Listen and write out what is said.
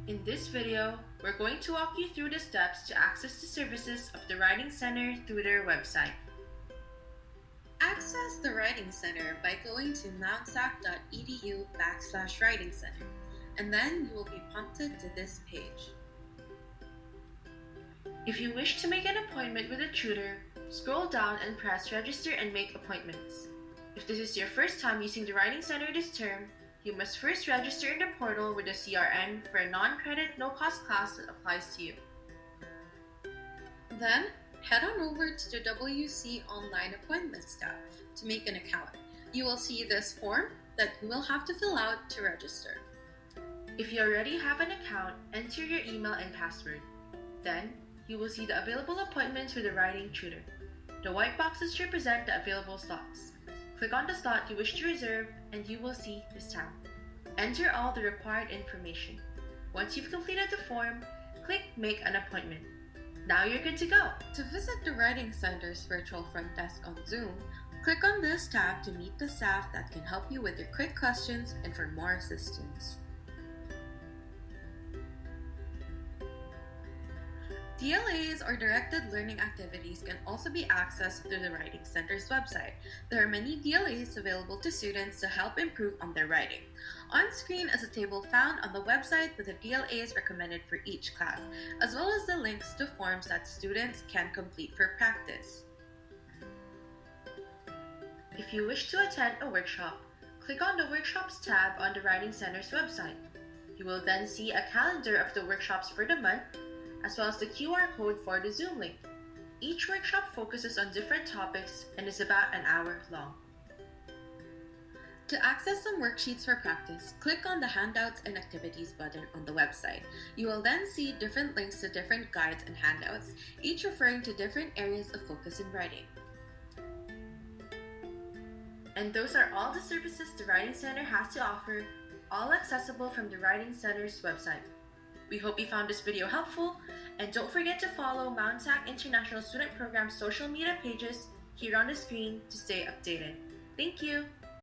In this video, we're going to walk you through the steps to access the services of the Writing Center through their website. Access the Writing Center by going to mountsac.edu/Writing Center, and then you will be prompted to this page. If you wish to make an appointment with a tutor, scroll down and press Register and Make Appointments. If this is your first time using the Writing Center this term, you must first register in the portal with a CRN for a non-credit, no-cost class that applies to you. Then, head on over to the WC Online Appointments tab to make an account. You will see this form that you will have to fill out to register. If you already have an account, enter your email and password. Then, you will see the available appointments with a writing tutor. The white boxes represent the available slots. Click on the slot you wish to reserve and you will see this tab. Enter all the required information. Once you've completed the form, click Make an Appointment. Now you're good to go! To visit the Writing Center's virtual front desk on Zoom, click on this tab to meet the staff that can help you with your quick questions and for more assistance. DLAs or directed learning activities can also be accessed through the Writing Center's website. There are many DLAs available to students to help improve on their writing. On screen is a table found on the website with the DLAs recommended for each class, as well as the links to forms that students can complete for practice. If you wish to attend a workshop, click on the Workshops tab on the Writing Center's website. You will then see a calendar of the workshops for the month, as well as the QR code for the Zoom link. Each workshop focuses on different topics and is about an hour long. To access some worksheets for practice, click on the Handouts and Activities button on the website. You will then see different links to different guides and handouts, each referring to different areas of focus in writing. And those are all the services the Writing Center has to offer, all accessible from the Writing Center's website. We hope you found this video helpful, and don't forget to follow Mount Sac International Student Program's social media pages here on the screen to stay updated. Thank you!